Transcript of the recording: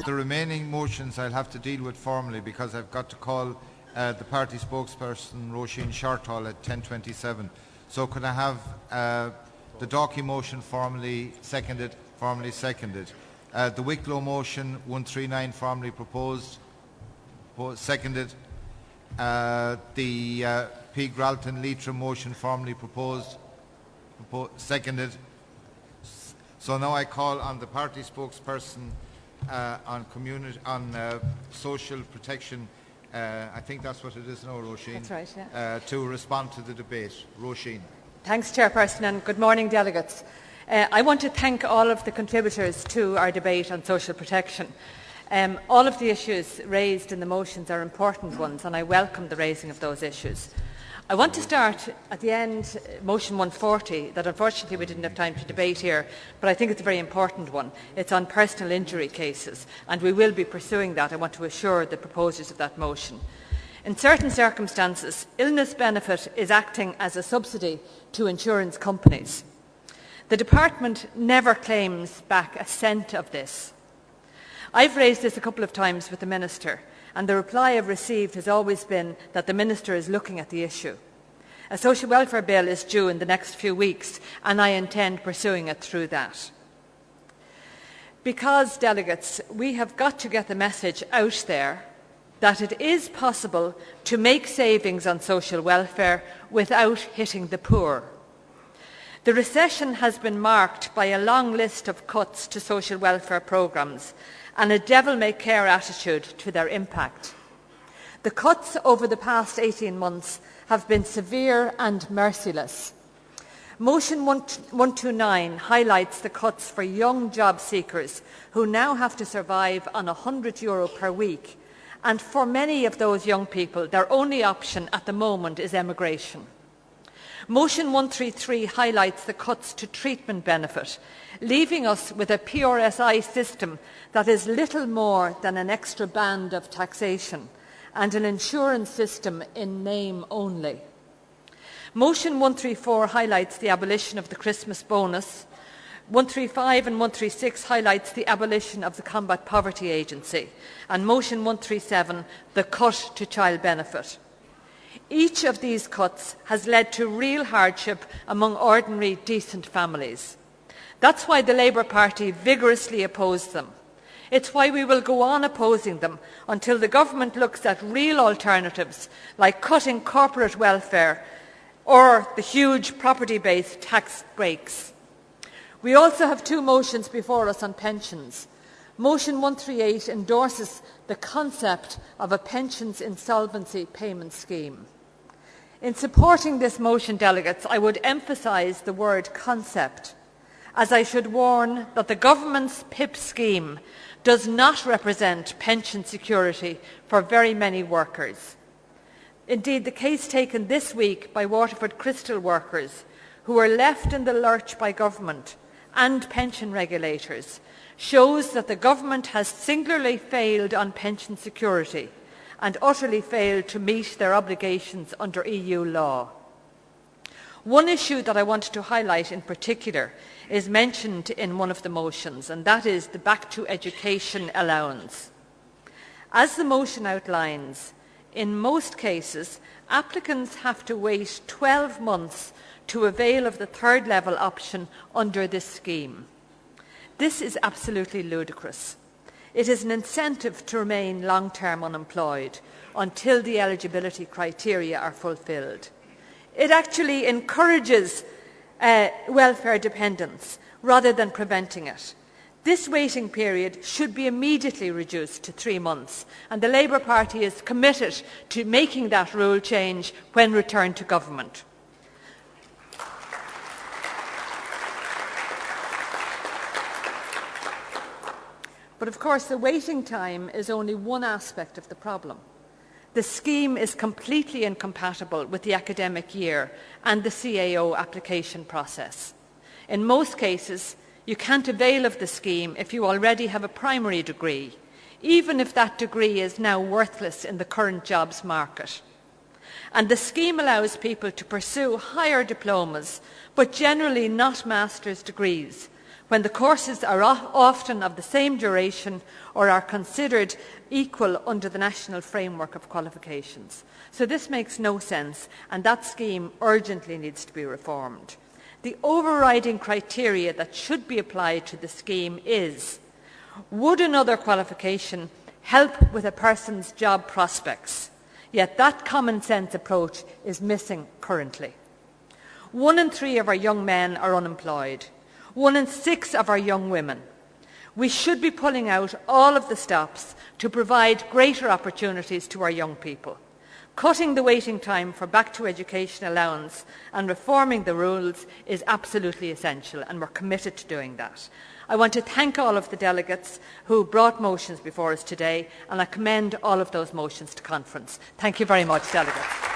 The remaining motions I'll have to deal with formally because I've got to call the party spokesperson, Roisin Shortall, at 10:27. So could I have the Dalkey motion formally seconded? The Wicklow motion 139 formally proposed, seconded. The P. Gralton Leitrim motion formally proposed, seconded. So now I call on the party spokesperson on social protection. I think that's what it is now, Roisin. That's right, yeah. To respond to the debate. Roisin. Thanks, Chairperson, and good morning, delegates. I want to thank all of the contributors to our debate on social protection. All of the issues raised in the motions are important ones, and I welcome the raising of those issues. I want to start at the end, motion 140, that unfortunately we didn't have time to debate here, but I think it's a very important one. It's on personal injury cases, and we will be pursuing that. I want to assure the proposers of that motion. In certain circumstances, illness benefit is acting as a subsidy to insurance companies. The Department never claims back a cent of this. I've raised this a couple of times with the Minister, and the reply I've received has always been that the Minister is looking at the issue. A social welfare bill is due in the next few weeks, and I intend pursuing it through that. Because, delegates, we have got to get the message out there that it is possible to make savings on social welfare without hitting the poor. The recession has been marked by a long list of cuts to social welfare programmes and a devil-may-care attitude to their impact. The cuts over the past 18 months have been severe and merciless. Motion 129 highlights the cuts for young job seekers who now have to survive on €100 per week, and for many of those young people, their only option at the moment is emigration. Motion 133 highlights the cuts to treatment benefit, leaving us with a PRSI system that is little more than an extra band of taxation and an insurance system in name only. Motion 134 highlights the abolition of the Christmas bonus. 135 and 136 highlights the abolition of the Combat Poverty Agency, and Motion 137 the cut to child benefit. Each of these cuts has led to real hardship among ordinary, decent families. That's why the Labour Party vigorously opposed them. It's why we will go on opposing them until the government looks at real alternatives like cutting corporate welfare or the huge property-based tax breaks. We also have two motions before us on pensions. Motion 138 endorses the concept of a pensions insolvency payment scheme. In supporting this motion, delegates, I would emphasise the word concept, as I should warn that the government's PIP scheme does not represent pension security for very many workers. Indeed, the case taken this week by Waterford Crystal workers, who were left in the lurch by government and pension regulators, shows that the government has singularly failed on pension security and utterly failed to meet their obligations under EU law. One issue that I wanted to highlight in particular is mentioned in one of the motions, and that is the back to education allowance. As the motion outlines, in most cases, applicants have to wait 12 months to avail of the third level option under this scheme. This is absolutely ludicrous. It is an incentive to remain long-term unemployed until the eligibility criteria are fulfilled. It actually encourages welfare dependence rather than preventing it. This waiting period should be immediately reduced to 3 months, and the Labour Party is committed to making that rule change when returned to government. But of course, the waiting time is only one aspect of the problem. The scheme is completely incompatible with the academic year and the CAO application process. In most cases, you can't avail of the scheme if you already have a primary degree, even if that degree is now worthless in the current jobs market. And the scheme allows people to pursue higher diplomas, but generally not master's degrees, when the courses are often of the same duration or are considered equal under the national framework of qualifications. So this makes no sense, and that scheme urgently needs to be reformed. The overriding criteria that should be applied to the scheme is: would another qualification help with a person's job prospects? Yet that common sense approach is missing currently. 1 in 3 of our young men are unemployed. 1 in 6 of our young women. We should be pulling out all of the stops to provide greater opportunities to our young people. Cutting the waiting time for back to education allowance and reforming the rules is absolutely essential, and we're committed to doing that. I want to thank all of the delegates who brought motions before us today, and I commend all of those motions to conference. Thank you very much, delegates.